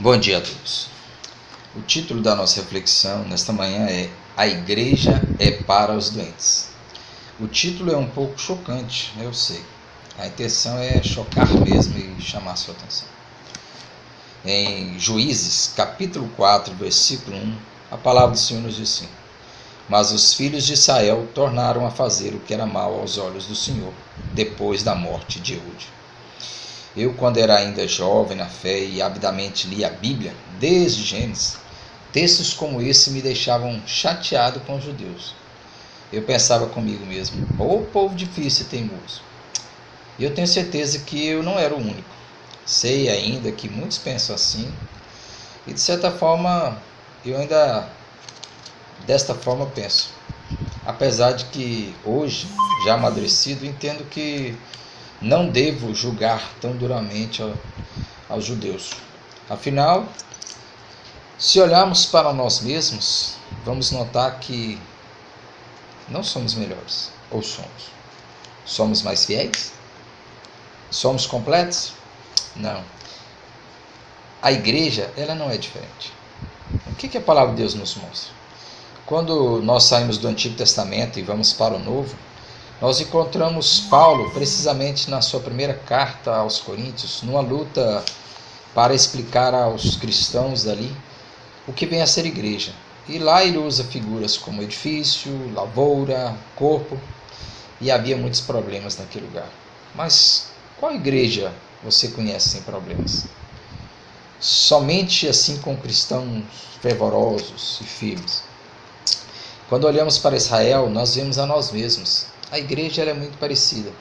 Bom dia a todos. O título da nossa reflexão nesta manhã é A Igreja é para os Doentes. O título é um pouco chocante, eu sei. A intenção é chocar mesmo e chamar a sua atenção. Em Juízes, capítulo 4, versículo 1, a palavra do Senhor nos diz assim: Mas os filhos de Israel tornaram a fazer o que era mal aos olhos do Senhor, depois da morte de Eude. Eu, quando era ainda jovem na fé e avidamente lia a Bíblia, desde Gênesis, textos como esse me deixavam chateado com os judeus. Eu pensava comigo mesmo, ô povo difícil e teimoso. E eu tenho certeza que eu não era o único. Sei ainda que muitos pensam assim, e de certa forma, eu ainda desta forma penso. Apesar de que hoje, já amadurecido, entendo que não devo julgar tão duramente aos judeus. Afinal, se olharmos para nós mesmos, vamos notar que não somos melhores. Ou somos? Somos mais fiéis? Somos completos? Não. A igreja, ela não é diferente. O que a palavra de Deus nos mostra? Quando nós saímos do Antigo Testamento e vamos para o Novo, nós encontramos Paulo precisamente na sua primeira carta aos Coríntios, numa luta para explicar aos cristãos dali o que vem a ser igreja. E lá ele usa figuras como edifício, lavoura, corpo, e havia muitos problemas naquele lugar. Mas qual igreja você conhece sem problemas? Somente assim com cristãos fervorosos e firmes. Quando olhamos para Israel, nós vemos a nós mesmos. A igreja ela é muito parecida.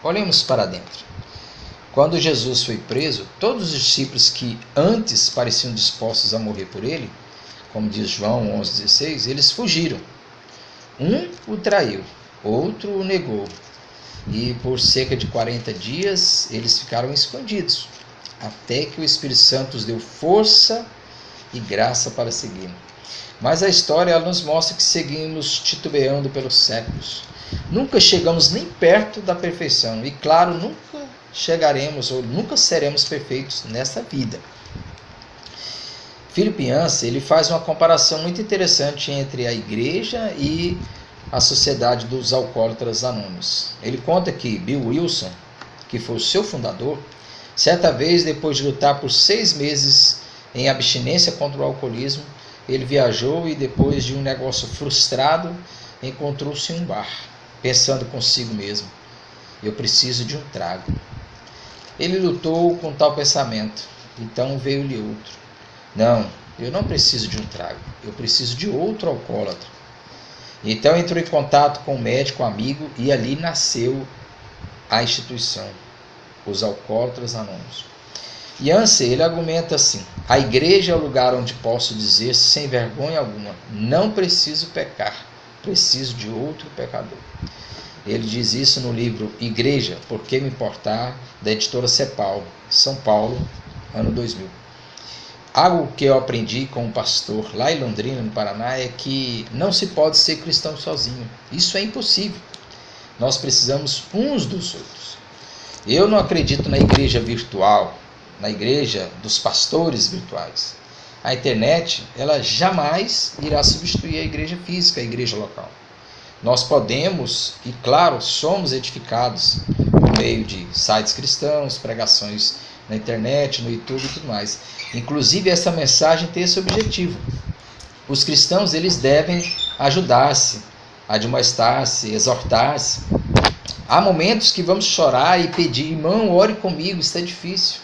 Olhemos para dentro. Quando Jesus foi preso, todos os discípulos que antes pareciam dispostos a morrer por ele, como diz João 11,16, eles fugiram. Um o traiu, outro o negou. E por cerca de 40 dias eles ficaram escondidos, até que o Espírito Santo os deu força e graça para seguir. Mas a história ela nos mostra que seguimos titubeando pelos séculos. Nunca chegamos nem perto da perfeição. E claro, nunca chegaremos ou nunca seremos perfeitos nesta vida. Philip Yancey ele faz uma comparação muito interessante entre a igreja e a sociedade dos alcoólatras anônimos. Ele conta que Bill Wilson, que foi o seu fundador, certa vez, depois de lutar por 6 meses em abstinência contra o alcoolismo, ele viajou e depois de um negócio frustrado, encontrou-se em um bar, pensando consigo mesmo, eu preciso de um trago. Ele lutou com tal pensamento, então veio-lhe outro. Não, eu não preciso de um trago, eu preciso de outro alcoólatra. Então entrou em contato com um médico amigo e ali nasceu a instituição, os Alcoólatras Anônimos. Yancey, ele argumenta assim: a igreja é o lugar onde posso dizer sem vergonha alguma, não preciso pecar, preciso de outro pecador. Ele diz isso no livro Igreja, Por que Me Importar, da editora Cepal, São Paulo, ano 2000. Algo que eu aprendi com um pastor lá em Londrina, no Paraná, é que não se pode ser cristão sozinho. Isso é impossível. Nós precisamos uns dos outros. Eu não acredito na igreja virtual, na igreja dos pastores virtuais. A internet, ela jamais irá substituir a igreja física, a igreja local. Nós podemos, e claro, somos edificados por meio de sites cristãos, pregações na internet, no YouTube e tudo mais. Inclusive, essa mensagem tem esse objetivo. Os cristãos, eles devem ajudar-se, admoestar-se, exortar-se. Há momentos que vamos chorar e pedir, irmão, ore comigo, está difícil.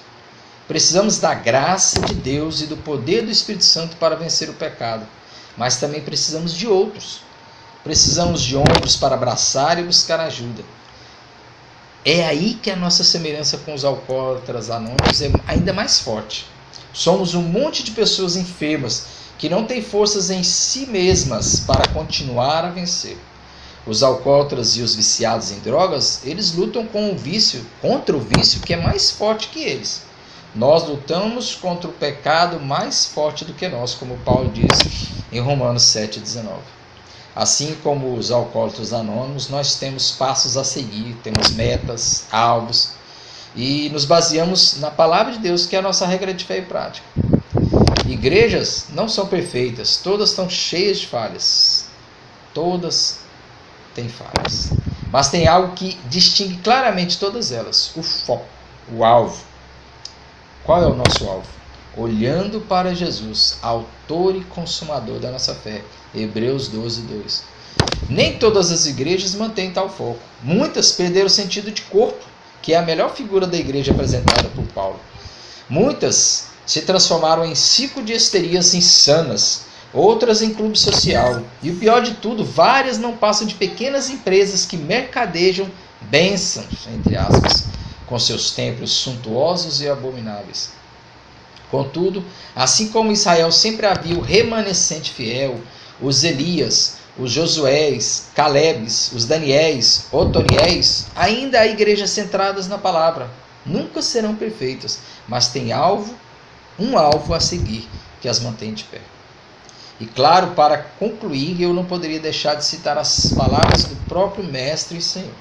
Precisamos da graça de Deus e do poder do Espírito Santo para vencer o pecado. Mas também precisamos de outros. Precisamos de ombros para abraçar e buscar ajuda. É aí que a nossa semelhança com os alcoólatras anônimos é ainda mais forte. Somos um monte de pessoas enfermas que não têm forças em si mesmas para continuar a vencer. Os alcoólatras e os viciados em drogas, eles lutam contra o vício que é mais forte que eles. Nós lutamos contra o pecado mais forte do que nós, como Paulo diz em Romanos 7,19. Assim como os alcoólatras anônimos, nós temos passos a seguir, temos metas, alvos. e nos baseamos na palavra de Deus, que é a nossa regra de fé e prática. Igrejas não são perfeitas, todas estão cheias de falhas. Todas têm falhas. Mas tem algo que distingue claramente todas elas: o foco, o alvo. Qual é o nosso alvo? Olhando para Jesus, autor e consumador da nossa fé. Hebreus 12, 2. Nem todas as igrejas mantêm tal foco. Muitas perderam o sentido de corpo, que é a melhor figura da igreja apresentada por Paulo. Muitas se transformaram em ciclo de histerias insanas, outras em clube social. E o pior de tudo, várias não passam de pequenas empresas que mercadejam bênçãos, entre aspas, com seus templos suntuosos e abomináveis. Contudo, assim como Israel sempre havia o remanescente fiel, os Elias, os Josués, Calebes, os Daniéis, Otoniéis, ainda há igrejas centradas na palavra. Nunca serão perfeitas, mas têm um alvo a seguir que as mantém de pé. E claro, para concluir, eu não poderia deixar de citar as palavras do próprio Mestre e Senhor.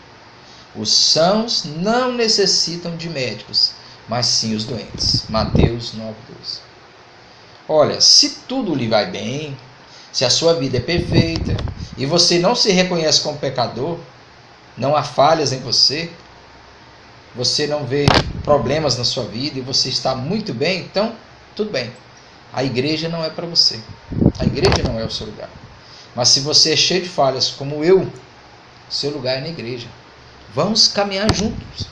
Os sãos não necessitam de médicos, mas sim os doentes. Mateus 9,12. Olha, se tudo lhe vai bem, se a sua vida é perfeita e você não se reconhece como pecador, não há falhas em você, você não vê problemas na sua vida e você está muito bem, então tudo bem. A igreja não é para você. A igreja não é o seu lugar. Mas se você é cheio de falhas como eu, seu lugar é na igreja. Vamos caminhar juntos.